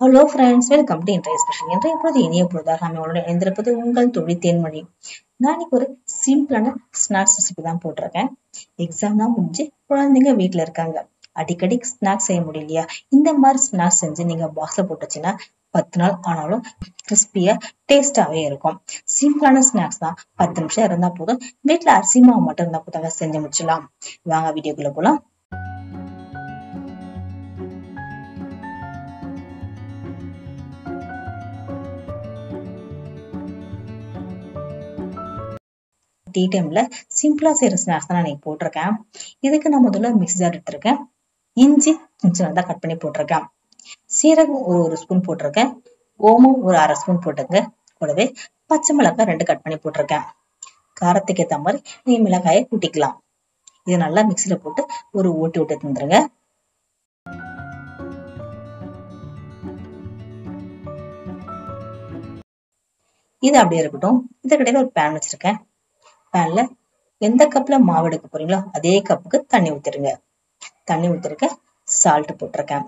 Hello friends, welcome to இன்றைய special. இன்றைய பொழுது இனிய பொழுதாக நம்மளோட இணைந்திருப்பது உங்கள் தொழில் தேன்மொழி. நான் இன்னைக்கு ஒரு சிம்பிளான ஸ்நாக்ஸ் ரெசிபி தான் போட்டிருக்கேன். எக்ஸாம் தான் முடிஞ்சு குழந்தைங்க வீட்டுல இருக்காங்க, அடிக்கடி ஸ்நாக்ஸ் செய்ய முடியலையா, இந்த மாதிரி ஸ்நாக்ஸ் செஞ்சு நீங்க பாக்ஸ்ல போட்டுச்சுன்னா 10 நாள் ஆனாலும் கிறிஸ்பியா டேஸ்டாவே இருக்கும். சிம்பிளான ஸ்நாக்ஸ் தான், 10 நிமிஷம் இருந்தா போதும். வீட்டுல அரிசி மாவு மட்டும் இருந்தா போதும், செஞ்சு முடிச்சிடலாம். வாங்க வீடியோக்குள்ள போலாம். டீ டைம்ல சிம்பிளா செய்யற ஸ்நாக்ஸ் தான் நான் போட்டிருக்கேன். இதுக்கு நான் முதல்ல மிக்ஸி ஜார் எடுத்திருக்கேன். இஞ்சி சின்னதா கட் பண்ணி போட்டிருக்கேன். சீரகம் ஒரு ஸ்பூன் போட்டிருக்கேன். ஓமம் ஒரு அரை ஸ்பூன் போட்டுங்க. கூடவே பச்சை மிளகாய் 2 கட் பண்ணி போட்டிருக்கேன். காரத்துக்கு ஏற்ற மாதிரி நீ மிளகாயை கூட்டிக்கலாம். இது நல்லா மிக்சியில போட்டு ஒரு ஓட்டி விட்டு தந்துருங்க. இது அப்படியே இருக்கட்டும். இதுக்கிடையில ஒரு பேன் வச்சிருக்கேன். பேன்ல எந்த கப்ல மாவு எடுக்க போறீங்களோ அதே கப்புக்கு தண்ணி ஊத்திருங்க. தண்ணி ஊத்திருக்க, சால்ட் போட்டிருக்கேன்.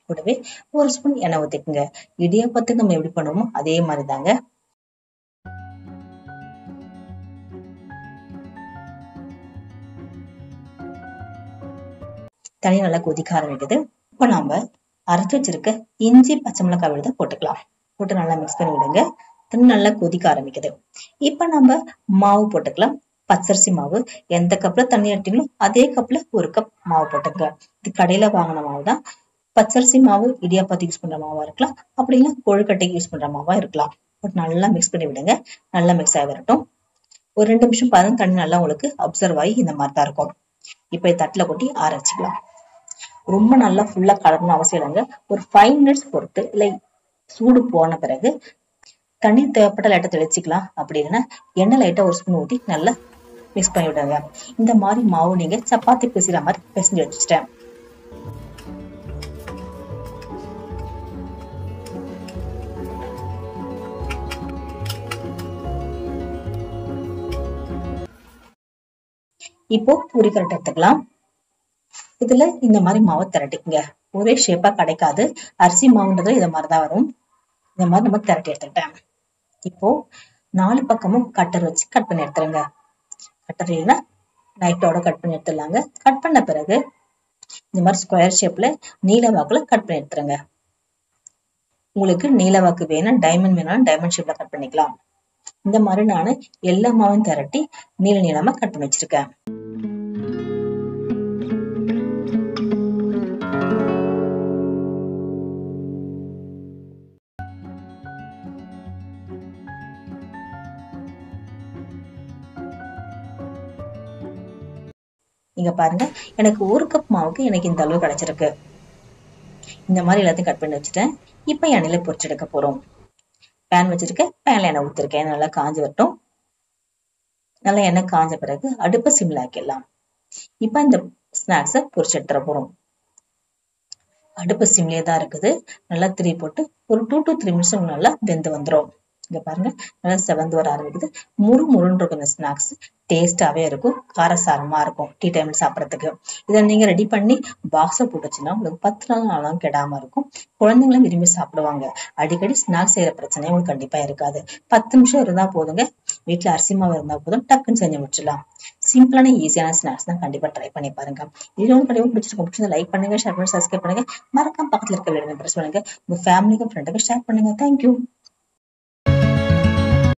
கூடவே ஒரு ஸ்பூன் எண்ணெய் ஊத்திக்குங்க. இடியாப்பத்துக்கு நம்ம எப்படி பண்ணுவோமோ அதே மாதிரி தாங்க. தண்ணி நல்லா கொதிக்க ஆரம்பிக்குது. இப்ப நாம அரைச்சு வச்சிருக்க இஞ்சி பச்சை மிளகாய் விழுத போட்டுக்கலாம். போட்டு நல்லா மிக்ஸ் பண்ணி விடுங்க. தண்ணி நல்லா கொதிக்க ஆரம்பிக்குது. இப்ப நம்ம மாவு போட்டுக்கலாம். பச்சரிசி மாவு எந்த கப்ல தண்ணி எடுத்தீங்களோ அதே கப்ல 1 கப் மாவு போட்டுங்க. இது கடையில வாங்கின மாவு தான். பச்சரிசி மாவு இடியாப்பத்துக்கு யூஸ் பண்ற மாவா இருக்கலாம், அப்படி இல்லைன்னா கொழுக்கட்டைக்கு யூஸ் பண்ற மாவா இருக்கலாம். பட் நல்லா மிக்ஸ் பண்ணி விடுங்க. நல்லா மிக்ஸ் ஆகி வரட்டும். ஒரு 2 நிமிஷம் பாருங்க, தண்ணி நல்லா உங்களுக்கு அப்சர்வ் ஆகி இந்த மாதிரி தான் இருக்கும். இப்ப தட்டுல கொட்டி ஆற வச்சுக்கலாம். ரொம்ப நல்லா ஃபுல்லா கலக்கணும் அவசியம் இல்லைங்க. ஒரு 5 மினிட்ஸ் பொறுத்து இல்லை சூடு போன பிறகு தண்ணி தேவைப்பட்ட லைட்டா தெளிச்சுக்கலாம். அப்படி இல்லைன்னா எண்ணெய் லைட்டா ஒரு ஸ்பூன் ஊத்தி நல்லா மிக்ஸ் பண்ணி விடுங்க. இந்த மாதிரி மாவு நீங்க சப்பாத்தி பிசைற மாதிரி பிசைஞ்சு வச்சுட்டேன். இப்போ பூரி கரட்டை எடுத்துக்கலாம். இதுல இந்த மாதிரி மாவை திரட்டிக்குங்க. ஒரே ஷேப்பா கிடைக்காது. அரிசி மாவுன்றது இத மாதிரிதான் வரும். இந்த மாதிரி நம்ம திரட்டி எடுத்துக்கிட்டேன். இப்போ 4 பக்கமும் கட்டர் வச்சு கட் பண்ணி எடுத்துருங்க. கட்டர் இல்லைன்னா நைட்டோட கட் பண்ணி எடுத்துடலாங்க. கட் பண்ண பிறகு இந்த மாதிரி ஸ்கொயர் ஷேப்ல நீல வாக்குல கட் பண்ணி எடுத்துருங்க. உங்களுக்கு நீல வாக்கு வேணும், டைமண்ட் வேணாலும் டைமண்ட் ஷேப்ல கட் பண்ணிக்கலாம். இந்த மாதிரி நானு எல்லா மாவும் திரட்டி நீல நீளமா கட் பண்ணி வச்சிருக்கேன். இங்க பாருங்க, எனக்கு 1 கப் மாவுக்கு எனக்கு இந்த அளவு கிடைச்சிருக்கு. இந்த மாதிரி எல்லாத்தையும் கட் பண்ணி வச்சுட்டேன். இப்ப எண்ணெயில பொரிச்சு எடுக்க போறோம். பேன் வச்சிருக்கேன். பேன்ல எண்ணெய் ஊத்திருக்கேன். நல்லா காஞ்சு வரட்டும். நல்லா எண்ணெய் காஞ்ச பிறகு அடுப்பை சிம்ல ஆக்கிடலாம். இப்ப இந்த ஸ்நாக்ஸை பொரிச்சு எடுத்துட போறோம். அடுப்பு சிம்லயே தான் இருக்குது. நல்லா திரி போட்டு ஒரு 2 to 3 நிமிஷம் நல்லா வெந்து வந்துடும். இங்க பாருங்க, நல்லா செவந்து வர ஆரம்பிக்குது. முறுமுறுன்னு இருக்கும். இந்த ஸ்நாக்ஸ் டேஸ்டாவே இருக்கும், காரசாரமா இருக்கும். டீ டைம்ல சாப்பிடறதுக்கு இதை நீங்க ரெடி பண்ணி பாக்ஸ போட்டுச்சுன்னா உங்களுக்கு 10 நாள் ஆனாலும் கெடாம இருக்கும். குழந்தைங்களும் விரும்பி சாப்பிடுவாங்க. அடிக்கடி ஸ்நாக்ஸ் செய்யற பிரச்சனை உங்களுக்கு கண்டிப்பா இருக்காது. 10 நிமிஷம் இருந்தா போதுங்க. வீட்டுல அரிசி மாவு இருந்தா போதும், டக்குன்னு செஞ்சு முடிச்சிடலாம். சிம்பிளான ஈஸியான ஸ்நாக்ஸ் தான். கண்டிப்பா ட்ரை பண்ணி பாருங்க. இது கண்டிப்பா பிடிச்சிருக்கும். லைக் பண்ணுங்க, ஷேர் பண்ணுங்க, சப்ஸ்கிரைப் பண்ணுங்க. மறக்காம பக்கத்துல இருக்க வீடியோ பிரஸ் பண்ணுங்க. உங்க ஃபேமிலிக்கும் ஃப்ரெண்டுக்கும் ஷேர் பண்ணுங்க. தேங்க்யூ.